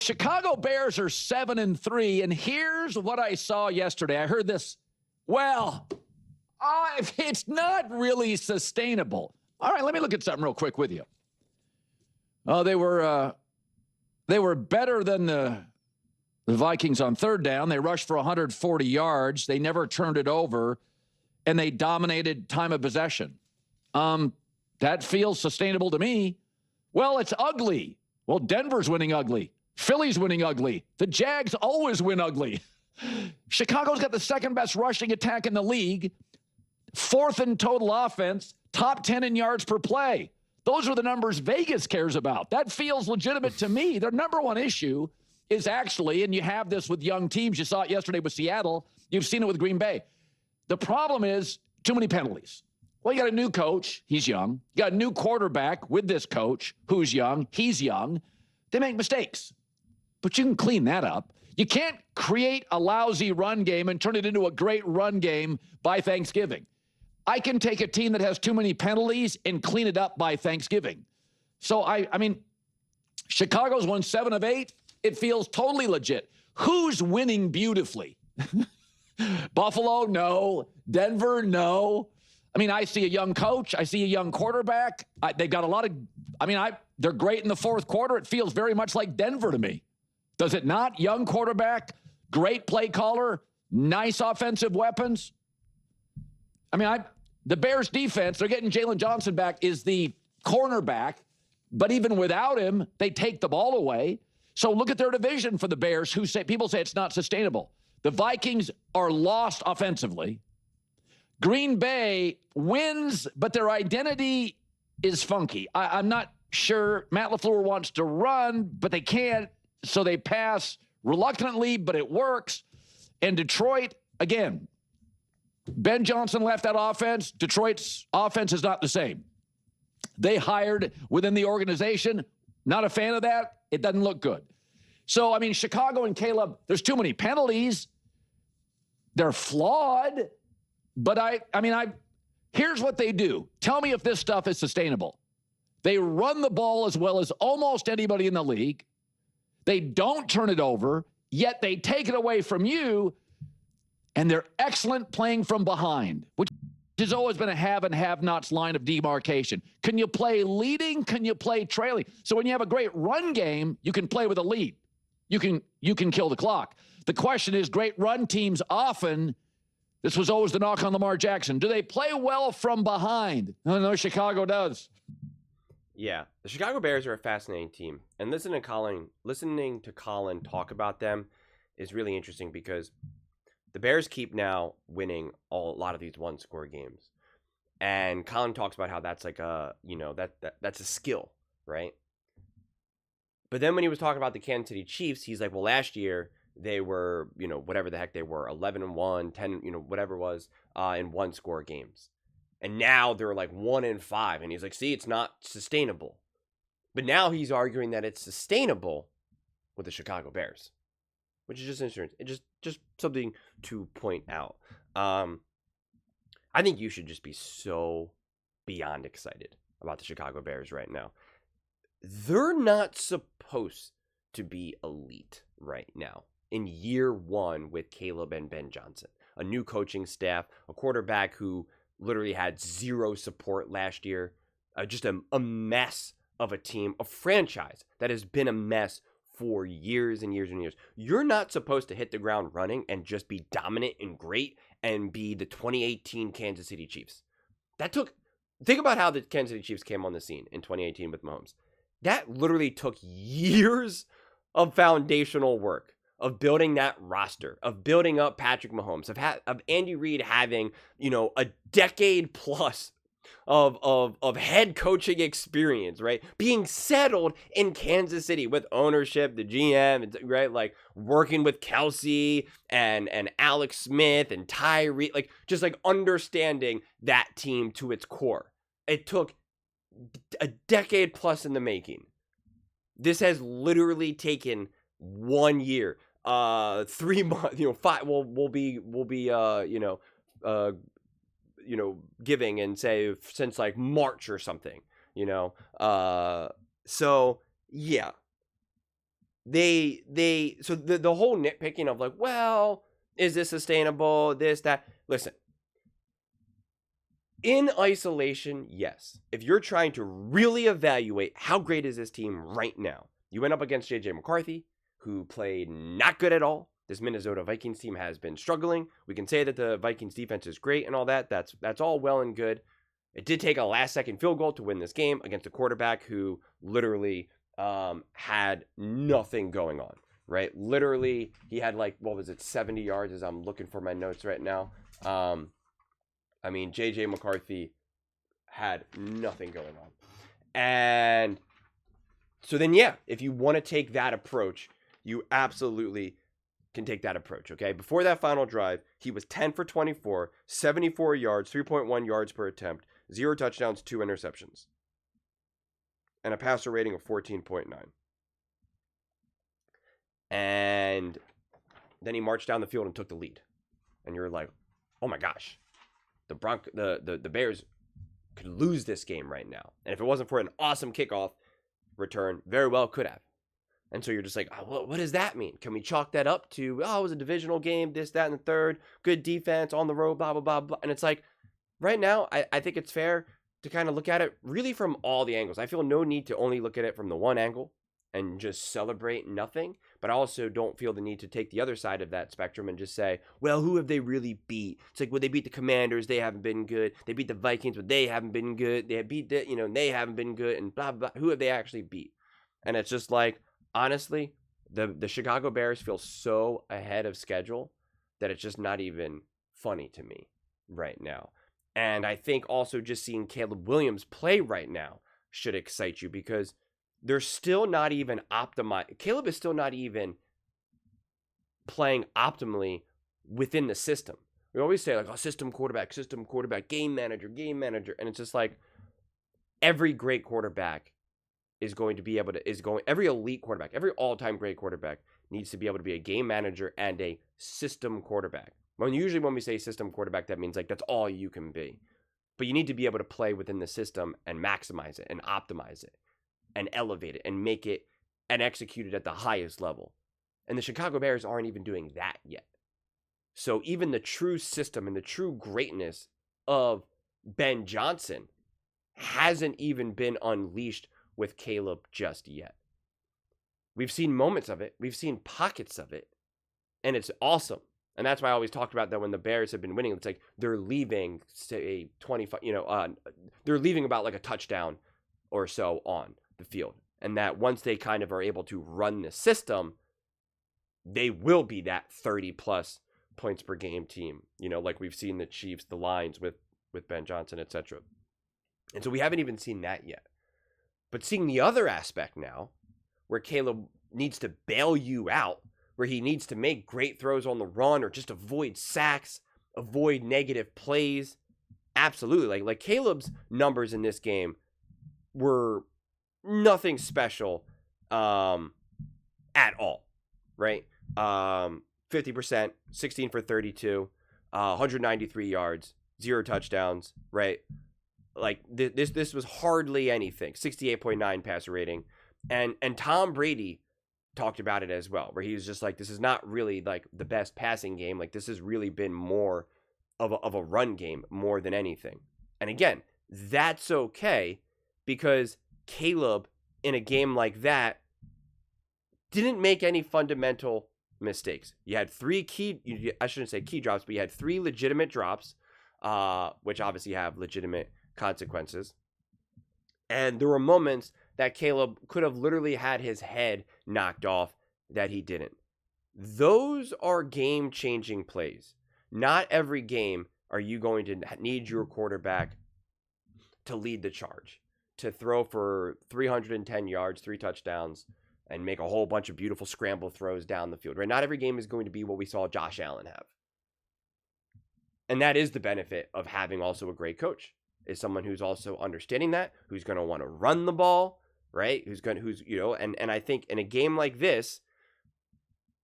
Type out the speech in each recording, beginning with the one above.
Chicago Bears are 7-3, and here's what I saw yesterday. I heard this. Well, it's not really sustainable. All right, let me look at something real quick with you. Oh, they were better than the Vikings on third down. They rushed for 140 yards. They never turned it over, and they dominated time of possession. That feels sustainable to me. Well, it's ugly. Well, Denver's winning ugly. Philly's winning ugly. The Jags always win ugly. Chicago's got the second best rushing attack in the league, fourth in total offense, top 10 in yards per play. Those are the numbers Vegas cares about. That feels legitimate to me. Their number one issue is actually, and you have this with young teams, you saw it yesterday with Seattle, you've seen it with Green Bay. The problem is too many penalties. Well, you got a new coach, he's young. You got a new quarterback with this coach, who's young, he's young. They make mistakes. But you can clean that up. You can't create a lousy run game and turn it into a great run game by Thanksgiving. I can take a team that has too many penalties and clean it up by Thanksgiving. So, I mean, Chicago's won 7 of 8. It feels totally legit. Who's winning beautifully? Buffalo? No. Denver? No. I mean, I see a young coach. I see a young quarterback. They've got a lot of, they're great in the fourth quarter. It feels very much like Denver to me. Does it not? Young quarterback, great play caller, nice offensive weapons. The Bears defense, they're getting Jalen Johnson back, is the cornerback. But even without him, they take the ball away. So look at their division for the Bears, people say it's not sustainable. The Vikings are lost offensively. Green Bay wins, but their identity is funky. I'm not sure. Matt LaFleur wants to run, but they can't. So they pass reluctantly, but it works. And Detroit, again, Ben Johnson left that offense. Detroit's offense is not the same. They hired within the organization. Not a fan of that. It doesn't look good. So, Chicago and Caleb, there's too many penalties. They're flawed. But here's what they do. Tell me if this stuff is sustainable. They run the ball as well as almost anybody in the league. They don't turn it over, yet they take it away from you, and they're excellent playing from behind, which has always been a have and have-nots line of demarcation. Can you play leading? Can you play trailing? So when you have a great run game, you can play with a lead. You can kill the clock. The question is, great run teams often, this was always the knock on Lamar Jackson, do they play well from behind? No, Chicago does. Yeah, the Chicago Bears are a fascinating team, and listening to Colin talk about them is really interesting because the Bears keep now winning a lot of these one-score games, and Colin talks about how that's like that's a skill, right? But then when he was talking about the Kansas City Chiefs, he's like, well, last year they were, whatever the heck they were, 11-1, 10, whatever it was, in one-score games. And now they're like 1-5. And he's like, see, it's not sustainable. But now he's arguing that it's sustainable with the Chicago Bears, which is just interesting. It's just something to point out. I think you should just be so beyond excited about the Chicago Bears right now. They're not supposed to be elite right now in year one with Caleb and Ben Johnson. A new coaching staff, a quarterback who literally had zero support last year. Just a mess of a team, a franchise that has been a mess for years and years and years. You're not supposed to hit the ground running and just be dominant and great and be the 2018 Kansas City Chiefs. Think about how the Kansas City Chiefs came on the scene in 2018 with Mahomes. That literally took years of foundational work, of building that roster, of building up Patrick Mahomes, of Andy Reid having, a decade plus of head coaching experience, right? Being settled in Kansas City with ownership, the GM, right? Like working with Kelsey and Alex Smith and Tyree, just understanding that team to its core. It took a decade plus in the making. This has literally taken 1 year, 3 months, 5. We'll be giving and say since March or something, So yeah, so the whole nitpicking of like, well, is this sustainable? This, that. Listen, in isolation, yes. If you're trying to really evaluate how great is this team right now, you went up against JJ McCarthy, who played not good at all. This Minnesota Vikings team has been struggling. We can say that the Vikings defense is great and all that. That's all well and good. It did take a last-second field goal to win this game against a quarterback who literally had nothing going on, right? Literally, he had 70 yards as I'm looking for my notes right now. JJ McCarthy had nothing going on. And so then, yeah, if you want to take that approach, you absolutely can take that approach, okay? Before that final drive, he was 10 for 24, 74 yards, 3.1 yards per attempt, 0 touchdowns, 2 interceptions, and a passer rating of 14.9. And then he marched down the field and took the lead. And you're like, oh my gosh, the Bears could lose this game right now. And if it wasn't for an awesome kickoff return, very well could have. And so you're just like, oh, what does that mean? Can we chalk that up to, it was a divisional game, this, that, and the third, good defense on the road, blah, blah, blah, blah. And it's like, right now, I think it's fair to kind of look at it really from all the angles. I feel no need to only look at it from the one angle and just celebrate nothing. But I also don't feel the need to take the other side of that spectrum and just say, well, who have they really beat? It's like, well, they beat the Commanders, they haven't been good. They beat the Vikings, but they haven't been good. They beat they haven't been good, and blah, blah, blah. Who have they actually beat? And it's just like, honestly, the Chicago Bears feel so ahead of schedule that it's just not even funny to me right now. And I think also just seeing Caleb Williams play right now should excite you, because they're still not even optimized. Caleb is still not even playing optimally within the system. We always say system quarterback, game manager. And it's just like every great quarterback every elite quarterback, every all-time great quarterback needs to be able to be a game manager and a system quarterback. Usually when we say system quarterback, that means that's all you can be. But you need to be able to play within the system and maximize it and optimize it and elevate it and make it and execute it at the highest level. And the Chicago Bears aren't even doing that yet. So even the true system and the true greatness of Ben Johnson hasn't even been unleashed with Caleb just yet. We've seen moments of it. We've seen pockets of it. And it's awesome. And that's why I always talked about that when the Bears have been winning. It's like they're leaving, say, 25, they're leaving about a touchdown or so on the field. And that once they kind of are able to run the system, they will be that 30-plus points per game team. Like we've seen the Chiefs, the Lions with Ben Johnson, etc. And so we haven't even seen that yet. But seeing the other aspect now, where Caleb needs to bail you out, where he needs to make great throws on the run or just avoid sacks, avoid negative plays. Absolutely. Like Caleb's numbers in this game were nothing special at all, right? 50%, 16 for 32, 193 yards, 0 touchdowns, right? Like this was hardly anything. 68.9 passer rating. And Tom Brady talked about it as well, where he was just like, this is not really the best passing game. This has really been more of a run game more than anything. And again, that's okay, because Caleb in a game like that didn't make any fundamental mistakes. You had I shouldn't say key drops, but you had 3 legitimate drops, which obviously have legitimate consequences. And there were moments that Caleb could have literally had his head knocked off that he didn't. Those are game-changing plays. Not every game are you going to need your quarterback to lead the charge, to throw for 310 yards, 3 touchdowns, and make a whole bunch of beautiful scramble throws down the field, right? Not every game is going to be what we saw Josh Allen have. And that is the benefit of having also a great coach, is someone who's also understanding that, who's going to want to run the ball, right? And I think in a game like this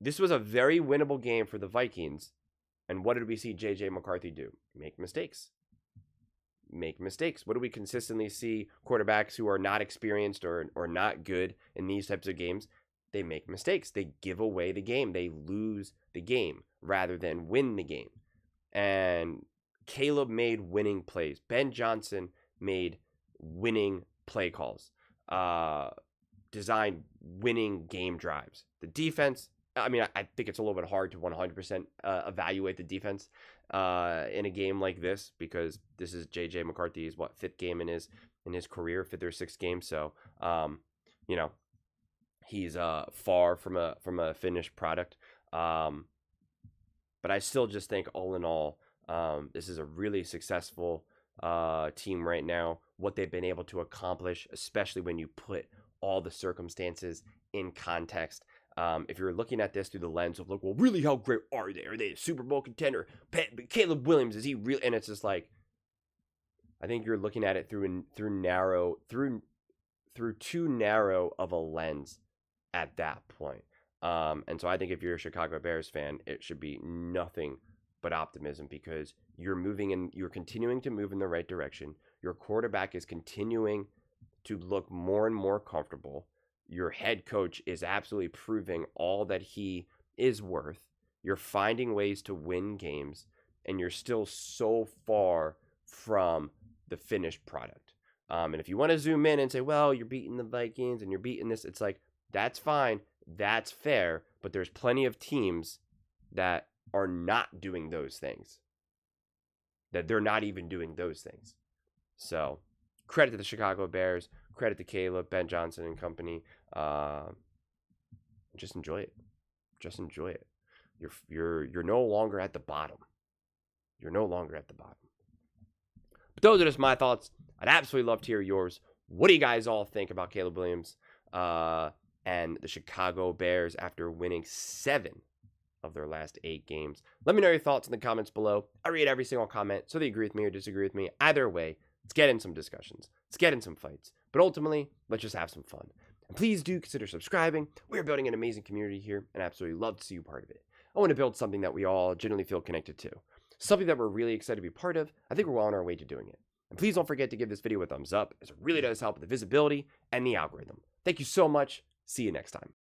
was a very winnable game for the Vikings. And what did we see JJ McCarthy do? Make mistakes. What do we consistently see quarterbacks who are not experienced or not good in these types of games? they make mistakes. They give away the game. They lose the game rather than win the game. And Caleb made winning plays. Ben Johnson made winning play calls. Designed winning game drives. The defense, I mean, I think it's a little bit hard to 100% evaluate the defense in a game like this, because this is J.J. McCarthy's, fifth game in his career, fifth or sixth game. So, he's far from a finished product. But I still just think, all in all, this is a really successful team right now. What they've been able to accomplish, especially when you put all the circumstances in context. If you're looking at this through the lens of, well, really, how great are they? Are they a Super Bowl contender? Caleb Williams, is he real? And it's just like, I think you're looking at it through too narrow of a lens at that point. And so I think if you're a Chicago Bears fan, it should be nothing but optimism, because you're continuing to move in the right direction. Your quarterback is continuing to look more and more comfortable. Your head coach is absolutely proving all that he is worth. You're finding ways to win games, and you're still so far from the finished product. And if you want to zoom in and say, well, you're beating the Vikings and you're beating this, it's like, that's fine. That's fair. But there's plenty of teams that are not doing those things, that they're not even doing those things. So credit to the Chicago Bears, credit to Caleb, Ben Johnson and company. Just enjoy it. Just enjoy it. You're no longer at the bottom. You're no longer at the bottom. But those are just my thoughts. I'd absolutely love to hear yours. What do you guys all think about Caleb Williams and the Chicago Bears after winning 7 of their last 8 games? Let me know your thoughts in the comments below. I read every single comment, so they agree with me or disagree with me. Either way, let's get in some discussions. Let's get in some fights. But ultimately, let's just have some fun. And please do consider subscribing. We're building an amazing community here, and I absolutely love to see you part of it. I want to build something that we all genuinely feel connected to. Something that we're really excited to be part of. I think we're well on our way to doing it. And please don't forget to give this video a thumbs up, as it really does help with the visibility and the algorithm. Thank you so much. See you next time.